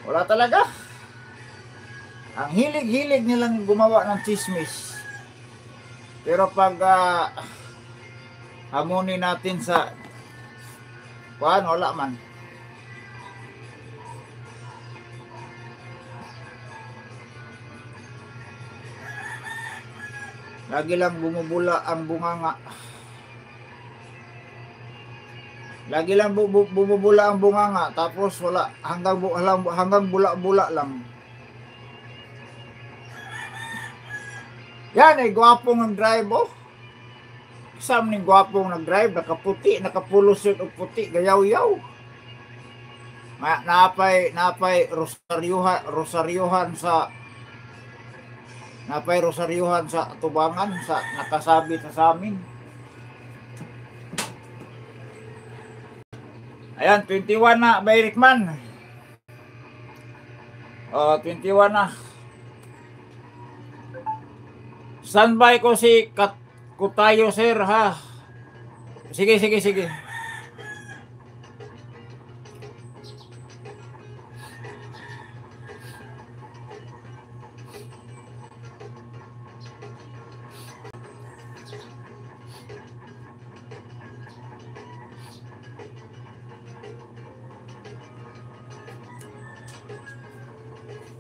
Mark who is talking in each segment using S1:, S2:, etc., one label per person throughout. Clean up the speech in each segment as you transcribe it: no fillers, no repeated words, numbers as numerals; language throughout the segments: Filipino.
S1: Wala talaga. Ang hilig-hilig nilang gumawa ng chismis. Pero pag hamunin natin sa wala man. Lagi lang bumubula ang bunganga. Lagi lang bumubula ang bunganga, tapos wala, hanggang bula-bula lang. Yan ay gwapong nag-drive, oh. Isang ning gwapong nag-drive, nakaputi, nakapulusyon og puti, gayaw-yaw. Napay rosaryuhan sa tubangan, sa nakasabit sa amin. Ayan, 21 na, Bayrikman. 21 na. Standby ko si Kutayo, sir, ha? Sige.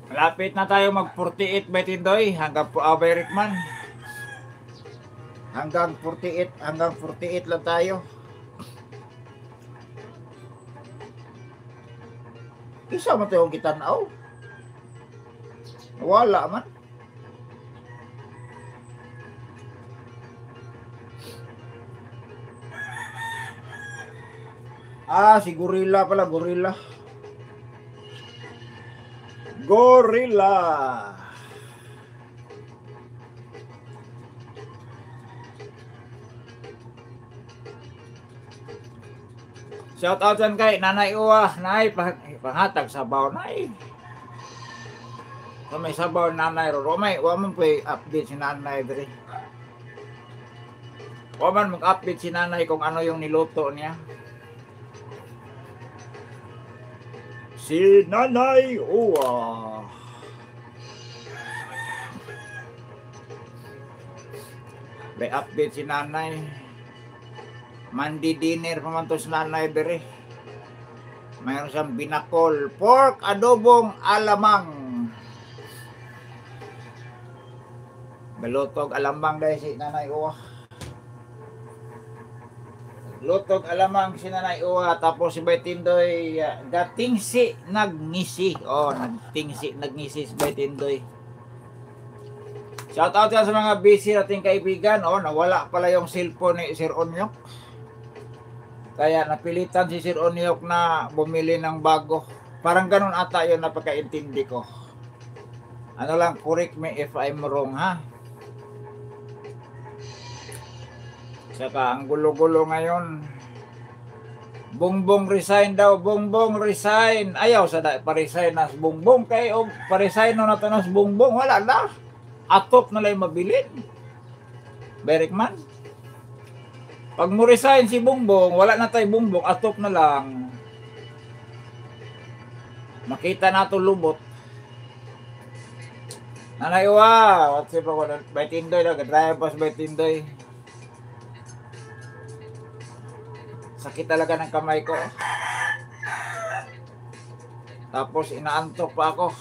S1: Malapit na tayo mag 48 by Tindoy hanggang Bayrikman. Hanggang 48 lang tayo. Isa mo tayong gitanaw. Wala man. Si Gorilla pala, Gorilla. Shout out dyan kay Nanay Uwa. Nay, panghatag sabaw, Nay. So, may sabaw Nanay ro. Waman po update si Nanay diri. Waman mag-update si Nanay kung ano yung niluto niya. Si Nanay Uwa. May update si Nanay. Mandi dinner paman to si Nanay dere. Mayroon siyang binakol, pork adobong alamang. Balutog alamang dahil si Nanay Uwa. Lutog alamang si Nanay Uwa. Tapos si Baytindoy gatingsi nagngisi. Nagngisi si Baytindoy. Shout out yan sa mga busy nating kaibigan. Nawala pala yung cellphone ni Sir Onyok. Kaya napilitan si Sir Onyok na bumili ng bago. Parang ganun ata yun, napakaintindi ko. Ano lang, correct me if I'm wrong, ha? Saka ang gulo-gulo ngayon. Bongbong resign daw, Bongbong resign. Ayaw sa pa-resign nas Bongbong. Kaya pa-resign na natin nas Bongbong. Wala na. Atop na lang mabilin. Bayrikman. Pag mo resign si Bongbong, wala na tayo Bongbong, atop na lang. Makita na ito lubot. Nanay Uwa, what's up ako? Baytindoy, nag-drive pas Baytindoy. Sakit talaga ng kamay ko. Tapos inaantok pa ako.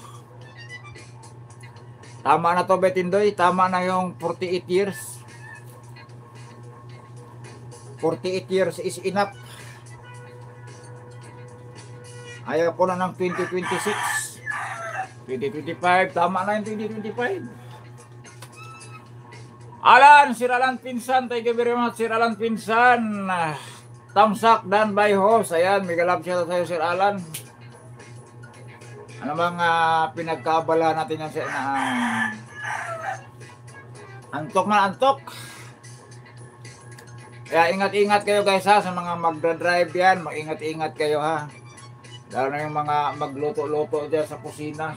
S1: Tama na to, Baytindoy. Tama na yung 48 years. 48 years is enough. Ayaw ko na ng 2026. 2025. Tama na yung 2025. Sir Alan Pinsan. Thank you very much, Sir Alan Pinsan. Thumbs up, done by host. Ayan, mega love shout out sa'yo, Sir Alan. Ano mga pinagkaabala natin yan sa antok man, antok. Kaya ingat-ingat kayo guys, ha, sa mga magdadrive yan, mag-ingat-ingat kayo, ha. Lalo na yung mga magluto-luto dyan sa kusina.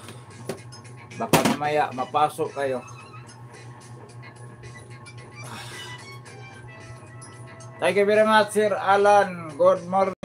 S1: Baka mamaya mapasok kayo. Thank you very much, Sir Alan. Good morning.